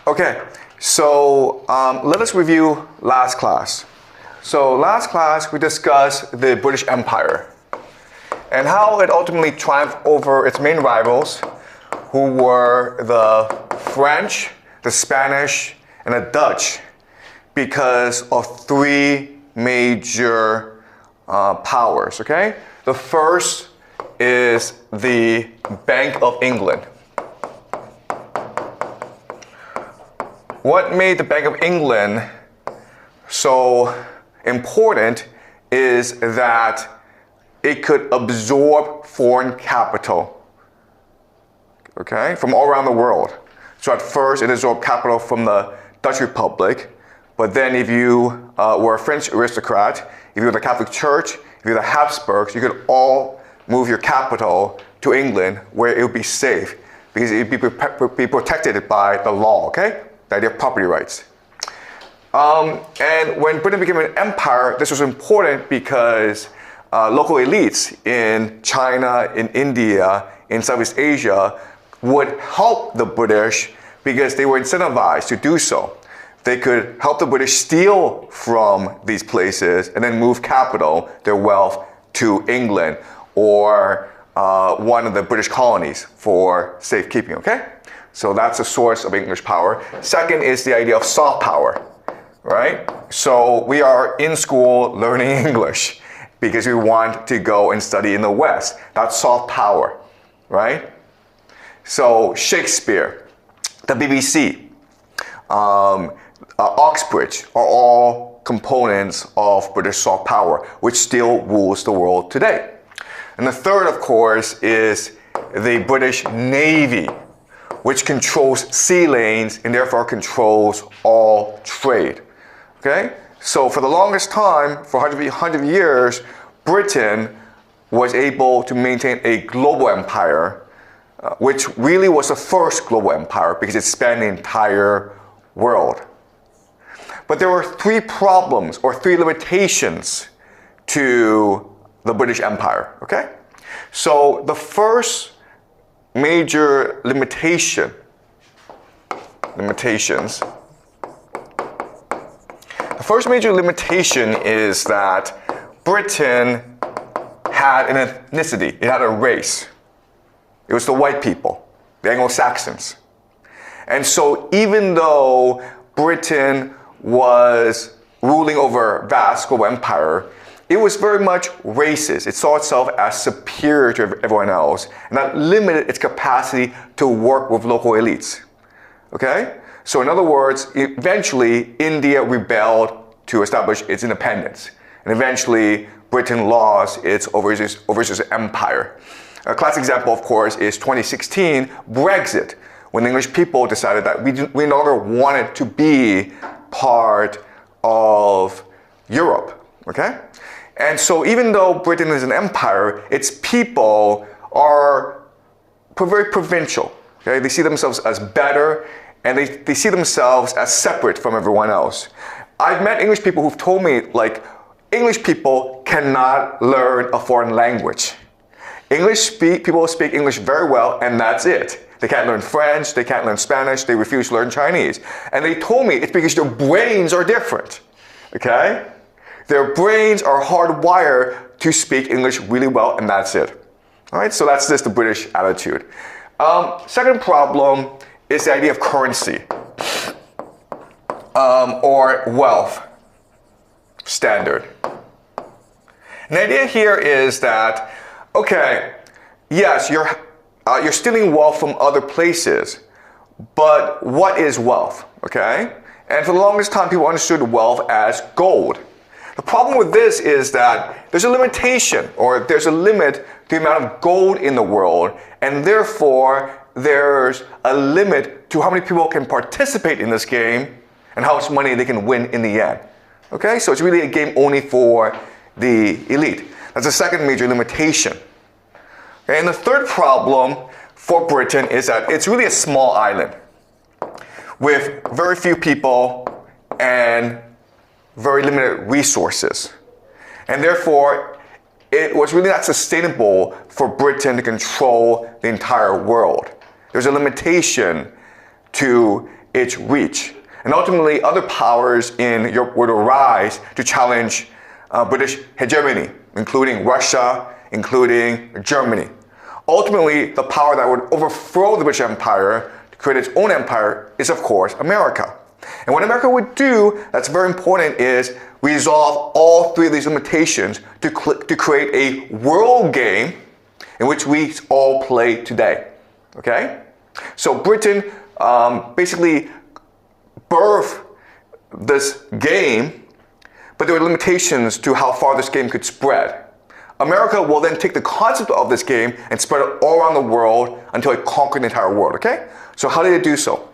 Okay, so let us review last class. So last class we discussed the British Empire and how it ultimately triumphed over its main rivals, who were the French, the Spanish, and the Dutch, because of three major powers, okay? The first is the Bank of England. What made the Bank of England so important is that it could absorb foreign capital, okay, from all around the world. So at first it absorbed capital from the Dutch Republic, but then if you were a French aristocrat, if you were the Catholic Church, if you were the Habsburgs, you could all move your capital to England where it would be safe because it would be protected by the law, okay? The idea of property rights. And when Britain became an empire, this was important because local elites in China, in India, in Southeast Asia would help the British because they were incentivized to do so. They could help the British steal from these places and then move capital, their wealth, to England or one of the British colonies for safekeeping, okay? So that's a source of English power. Second is the idea of soft power, right? So we are in school learning English because we want to go and study in the West. That's soft power, right? So Shakespeare, the BBC, Oxbridge are all components of British soft power, which still rules the world today. And the third, of course, is the British Navy, which controls sea lanes and therefore controls all trade. Okay? So for the longest time, for 100 years, Britain was able to maintain a global empire, which really was the first global empire because it spanned the entire world. But there were three problems or three limitations to the British Empire, okay? So the first major limitations. The first major limitation is that Britain had an ethnicity, it had a race. It was the white people, the Anglo-Saxons. And so even though Britain was ruling over a vast global empire, it was very much racist. It saw itself as superior to everyone else, and that limited its capacity to work with local elites. Okay? So in other words, eventually India rebelled to establish its independence, and eventually Britain lost its overseas empire. A classic example, of course, is 2016 Brexit, when the English people decided that we no longer wanted to be part of Europe. Okay? And so even though Britain is an empire, its people are very provincial. Okay? They see themselves as better, and they see themselves as separate from everyone else. I've met English people who've told me, like, English people cannot learn a foreign language. People speak English very well, and that's it. They can't learn French, they can't learn Spanish, they refuse to learn Chinese. And they told me it's because their brains are different. Okay? Their brains are hardwired to speak English really well, and that's it. All right, so that's just the British attitude. Second problem is the idea of currency or wealth standard. And the idea here is that, okay, yes, you're stealing wealth from other places, but what is wealth? Okay, and for the longest time, people understood wealth as gold. The problem with this is that there's a limitation, or there's a limit to the amount of gold in the world, and therefore there's a limit to how many people can participate in this game and how much money they can win in the end. Okay, so it's really a game only for the elite. That's the second major limitation. Okay, and the third problem for Britain is that it's really a small island with very few people and very limited resources. And therefore, it was really not sustainable for Britain to control the entire world. There's a limitation to its reach. And ultimately, other powers in Europe would arise to challenge British hegemony, including Russia, including Germany. Ultimately, the power that would overthrow the British Empire to create its own empire is, of course, America. And what America would do that's very important is resolve all three of these limitations to create a world game in which we all play today. Okay? So Britain basically birthed this game, but there were limitations to how far this game could spread. America will then take the concept of this game and spread it all around the world until it conquered the entire world. Okay? So how did it do so?